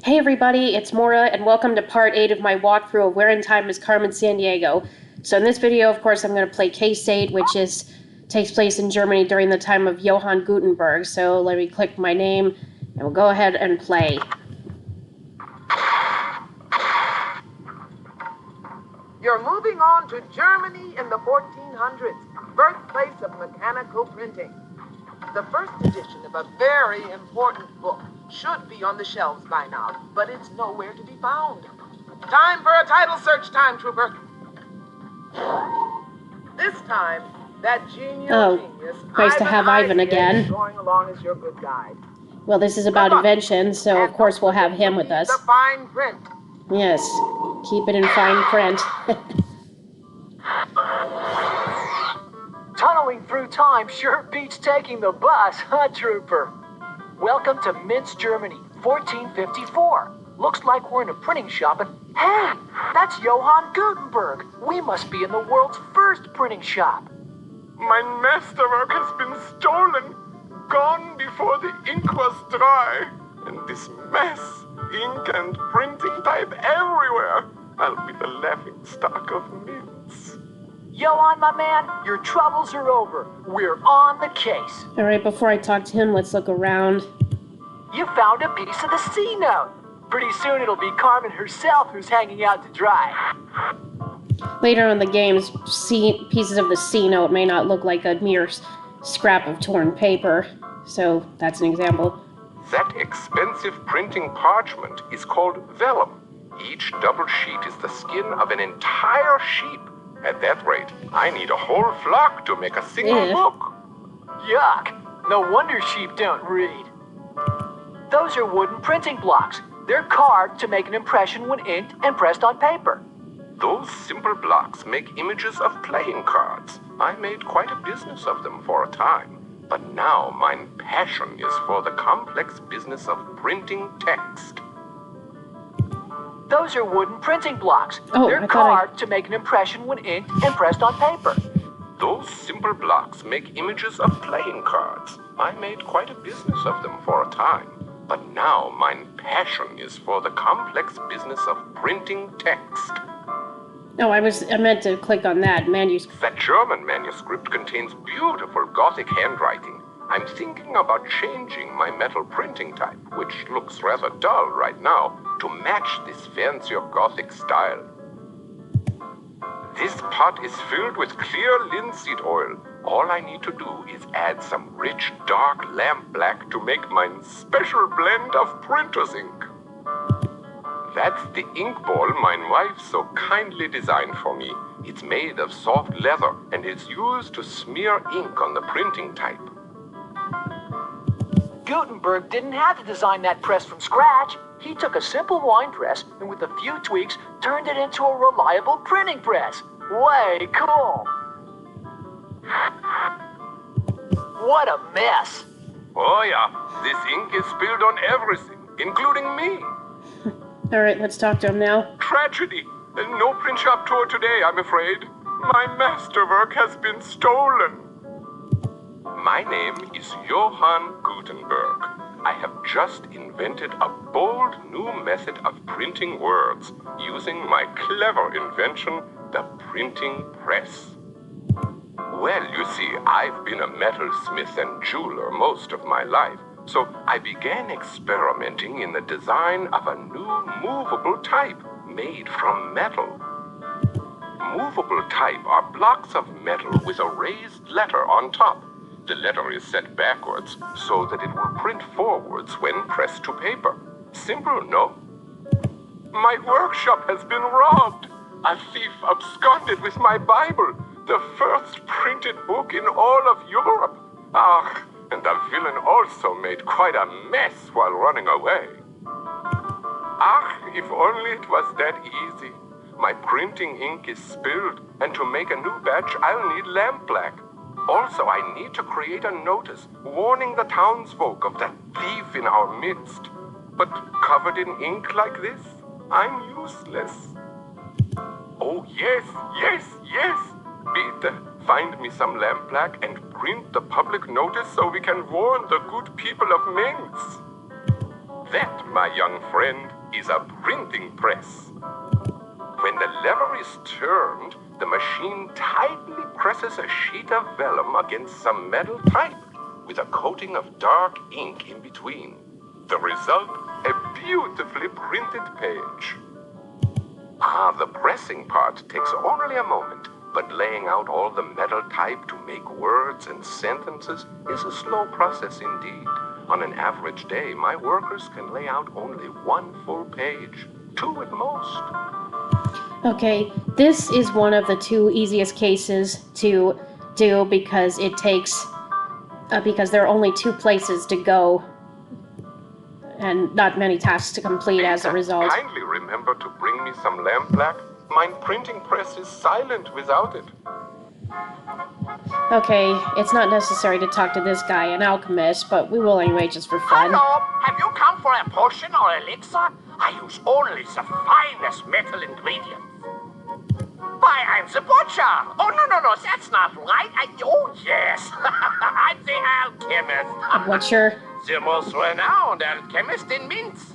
Hey everybody, it's Maura, and welcome to part 8 of my walkthrough of Where in Time Is Carmen Sandiego. So in this video, of course, I'm going to play Case 8, which takes place in Germany during the time of Johann Gutenberg. So let me click my name, and we'll go ahead and play. You're moving on to Germany in the 1400s, birthplace of mechanical printing. The first edition of a very important book should be on the shelves by now, but it's nowhere to be found. Time for a title search, Time Trooper. This time, that genius, nice to have Ivan again. Going along as your good guide. Well, this is about invention, so of course we'll have him with us. The fine print. Yes, keep it in fine print. Tunneling through time sure beats taking the bus, huh, Trooper? Welcome to Minsk, Germany, 1454. Looks like we're in a printing shop, and hey, that's Johann Gutenberg. We must be in the world's first printing shop. My masterwork has been stolen, gone before the ink was dry, and this mess, ink and printing type everywhere. I'll be the laughingstock of Minsk. Johann, my man, your troubles are over. We're on the case. All right, before I talk to him, let's look around. You found a piece of the C note. Pretty soon it'll be Carmen herself who's hanging out to dry. Later in the games, pieces of the C note may not look like a mere scrap of torn paper. So that's an example. That expensive printing parchment is called vellum. Each double sheet is the skin of an entire sheep. At that rate, I need a whole flock to make a single book. Yuck! No wonder sheep don't read. Those are wooden printing blocks. They're carved to make an impression when inked and pressed on paper. Those simple blocks make images of playing cards. I made quite a business of them for a time. But now my passion is for the complex business of printing text. Those are wooden printing blocks. They're carved to make an impression when inked and pressed on paper. Those simple blocks make images of playing cards. I made quite a business of them for a time. But now my passion is for the complex business of printing text. Oh, I meant to click on that manuscript. That German manuscript contains beautiful Gothic handwriting. I'm thinking about changing my metal printing type, which looks rather dull right now, to match this fancier Gothic style. This pot is filled with clear linseed oil. All I need to do is add some rich, dark lamp black to make my special blend of printer's ink. That's the ink ball my wife so kindly designed for me. It's made of soft leather and is used to smear ink on the printing type. Gutenberg didn't have to design that press from scratch. He took a simple wine press and with a few tweaks turned it into a reliable printing press. Way cool! What a mess! Oh yeah, this ink is spilled on everything, including me. All right, let's talk to him now. Tragedy. No print shop tour today, I'm afraid. My masterwork has been stolen. My name is Johann Gutenberg. I have just invented a bold new method of printing words using my clever invention, the printing press. Well, you see, I've been a metalsmith and jeweler most of my life, so I began experimenting in the design of a new movable type made from metal. Movable type are blocks of metal with a raised letter on top. The letter is set backwards so that it will print forwards when pressed to paper. Simple, no? My workshop has been robbed. A thief absconded with my Bible, the first printed book in all of Europe. And the villain also made quite a mess while running away. If only it was that easy. My printing ink is spilled, and to make a new batch, I'll need lamp black. Also, I need to create a notice warning the townsfolk of that thief in our midst. But covered in ink like this, I'm useless. Oh, yes. Bitte, find me some lamp black and print the public notice so we can warn the good people of Minsk. That, my young friend, is a printing press. When the lever is turned, the machine tightly presses a sheet of vellum against some metal type with a coating of dark ink in between. The result, a beautifully printed page. The pressing part takes only a moment, but laying out all the metal type to make words and sentences is a slow process indeed. On an average day, my workers can lay out only one full page, 2 at most. Okay, this is one of the 2 easiest cases to do because it takes, because there are only 2 places to go and not many tasks to complete as a result. Kindly remember to bring me some lampblack. My printing press is silent without it. Okay, it's not necessary to talk to this guy, an alchemist, but we will anyway just for fun. Hello, have you come for a potion or elixir? I use only the finest metal ingredients. Why, I'm the butcher. Oh, no, that's not right. Oh, yes. I'm the alchemist. A butcher? The most renowned alchemist in Minsk.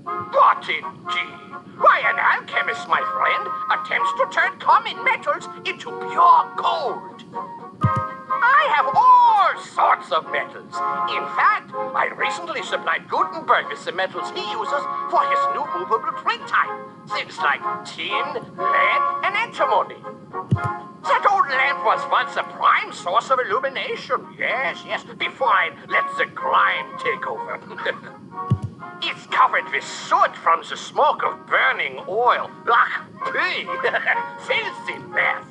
But indeed, why, an alchemist, my friend, attempts to turn common metals into pure gold. I have all sorts of metals. In fact, I recently supplied Gutenberg with the metals he uses for his new movable print type. Things like tin, lead, and antimony. That old lamp was once a prime source of illumination. Yes, before I let the grime take over. It's covered with soot from the smoke of burning oil. Ugh, pee! Filthy mess.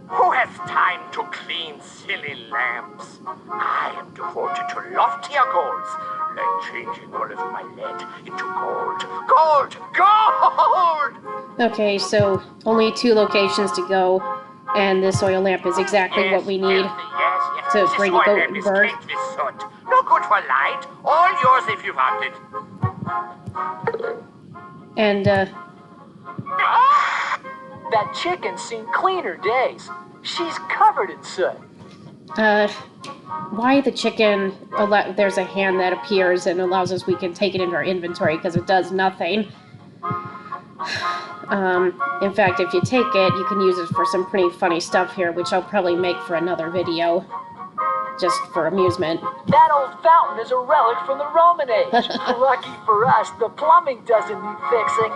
Who has time to clean silly lamps? I am devoted to loftier goals, like changing all of my lead into gold. Gold! Okay, so only 2 locations to go, and this oil lamp is exactly what we need yes. to This bring oil lamp is Gutenberg. caked with soot. No good for light. All yours if you want it. And, That chicken's seen cleaner days. She's covered in soot. why the chicken, there's a hand that appears and allows us, we can take it into our inventory because it does nothing. In fact, if you take it, you can use it for some pretty funny stuff here, which I'll probably make for another video, just for amusement. That old fountain is a relic from the Roman age. Lucky for us, the plumbing doesn't need fixing.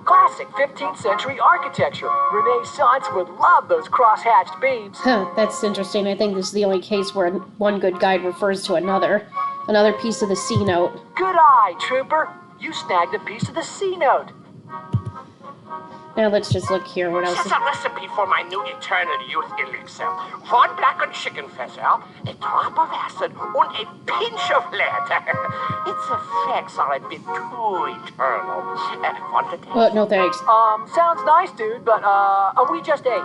Classic 15th century architecture. Renaissance would love those cross-hatched beams. Huh, that's interesting. I think this is the only case where one good guide refers to another. Another piece of the C note. Good eye, Trooper. You snagged a piece of the C note. Now let's just look here. What else? This is a recipe for my new eternal youth elixir. 1 blackened chicken feather, a drop of acid, and a pinch of lead. Its effects are a bit too eternal. Want to taste? No thanks. Sounds nice, dude, but, we just ate.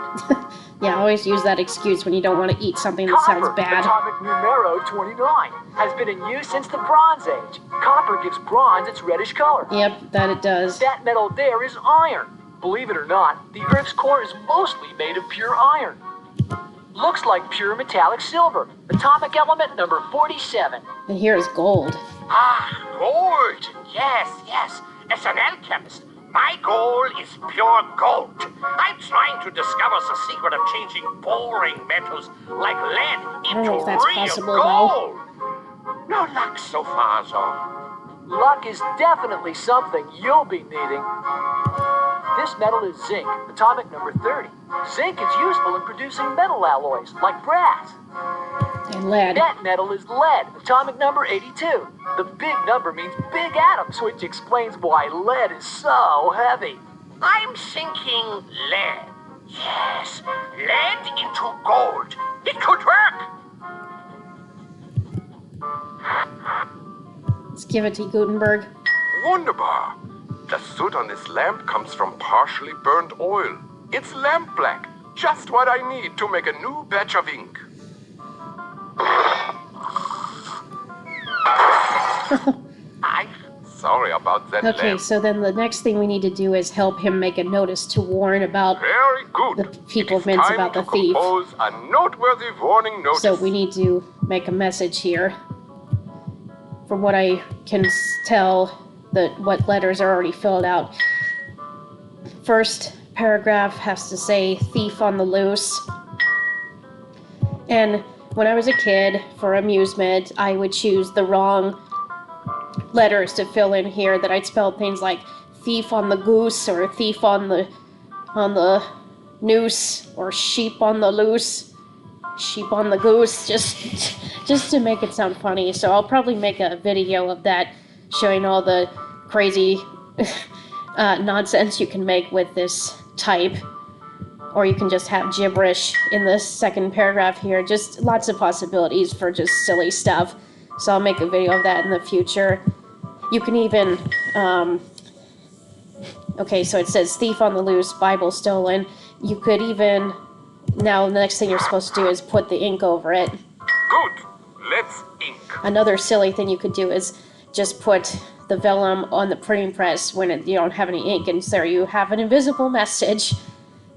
Yeah, always use that excuse when you don't want to eat something that sounds Copper, bad. atomic numero 29, has been in use since the Bronze Age. Copper gives bronze its reddish color. Yep, that it does. That metal there is iron. Believe it or not, the Earth's core is mostly made of pure iron. Looks like pure metallic silver. Atomic element number 47. And here is gold. Gold. Yes. As an alchemist, my goal is pure gold. I'm trying to discover the secret of changing boring metals like lead don't know into if that's real possible, gold. No luck so far, though. Luck is definitely something you'll be needing. This metal is zinc, atomic number 30. Zinc is useful in producing metal alloys, like brass. And lead. That metal is lead, atomic number 82. The big number means big atoms, which explains why lead is so heavy. I'm thinking lead. Yes, lead into gold. It could work. Let's give it to Gutenberg. Wunderbar! The soot on this lamp comes from partially burnt oil. It's lamp black, just what I need to make a new batch of ink. I'm sorry about that Okay, lamp. so then the next thing we need to do is help him make a notice to warn about. Very good. The people of It is Minsk time about the to thief. compose a noteworthy warning notice. So we need to make a message here. from what I can tell, what letters are already filled out. First paragraph has to say thief on the loose. And when I was a kid, for amusement, I would choose the wrong letters to fill in here, that I'd spell things like thief on the goose, or thief on the noose, or sheep on the loose, sheep on the goose, just to make it sound funny. So I'll probably make a video of that, showing all the crazy nonsense you can make with this type. Or you can just have gibberish in the second paragraph here. Just lots of possibilities for just silly stuff. So I'll make a video of that in the future. You can even, okay, so it says thief on the loose, Bible stolen. You could even, now the next thing you're supposed to do is put the ink over it. Good. Let's ink. Another silly thing you could do is just put the vellum on the printing press when you don't have any ink, and there you have an invisible message.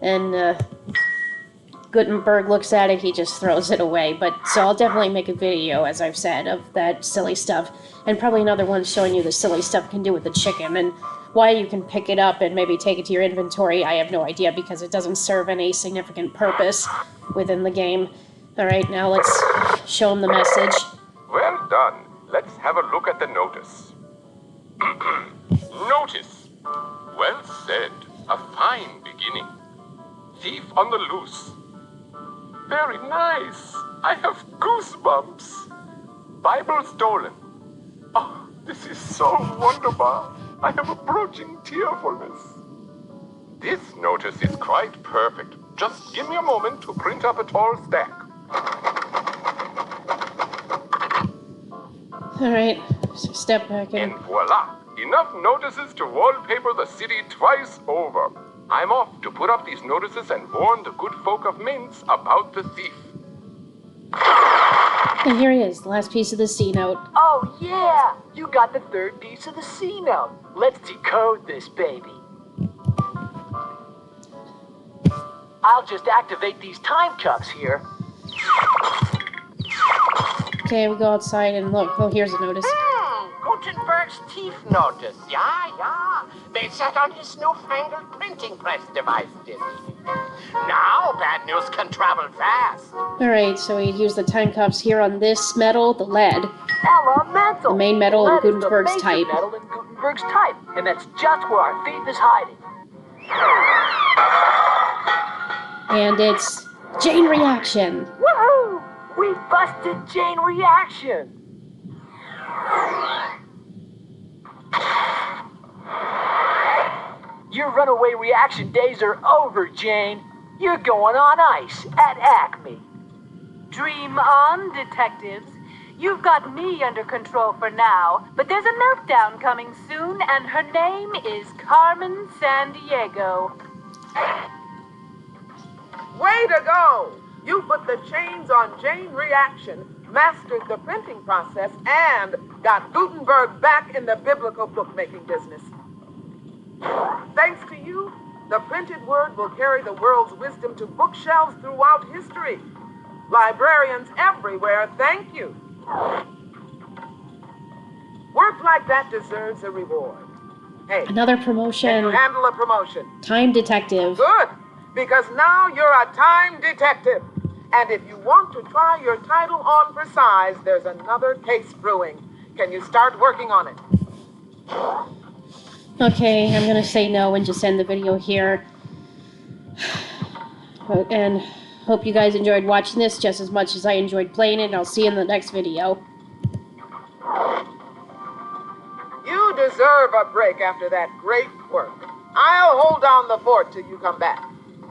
And Gutenberg looks at it, he just throws it away. But so I'll definitely make a video, as I've said, of that silly stuff, and probably another one showing you the silly stuff you can do with the chicken, and why you can pick it up and maybe take it to your inventory. I have no idea, because it doesn't serve any significant purpose within the game. Alright, now let's show them the message. Well done. Let's have a look at the notice. Notice. Well said. A fine beginning. Thief on the loose. Very nice. I have goosebumps. Bible stolen. Oh, this is so wonderful. I have approaching tearfulness. This notice is quite perfect. Just give me a moment to print up a tall stack. Alright, so step back in. And voila! Enough notices to wallpaper the city twice over. I'm off to put up these notices and warn the good folk of Minsk about the thief. And here he is, the last piece of the C note. Oh yeah! You got the third piece of the C note. Let's decode this baby. I'll just activate these time cuffs here. Okay, we go outside and look. Oh, here's a notice. Gutenberg's thief notice. Yeah. They sat on his newfangled printing press device, did he? Now bad news can travel fast. Alright, so we use the time cuffs here on this metal, the lead. Elemental! The main metal in Lead is Gutenberg's the type. major metal in Gutenberg's type, and that's just where our thief is hiding. And it's chain reaction. Woohoo! We busted chain reaction! Your runaway reaction days are over, Jane. You're going on ice at Acme. Dream on, detectives. You've got me under control for now, but there's a meltdown coming soon, and her name is Carmen Sandiego. Way to go! You put the chains on chain reaction, mastered the printing process, and got Gutenberg back in the biblical bookmaking business. Thanks to you, the printed word will carry the world's wisdom to bookshelves throughout history. Librarians everywhere, thank you. Work like that deserves a reward. Hey, Another can promotion. you handle a promotion? Time detective. Good, because now you're a time detective. And if you want to try your title on for size, there's another case brewing. Can you start working on it? Okay, I'm gonna say no and just end the video here. And hope you guys enjoyed watching this just as much as I enjoyed playing it, and I'll see you in the next video. You deserve a break after that great work. I'll hold down the fort till you come back.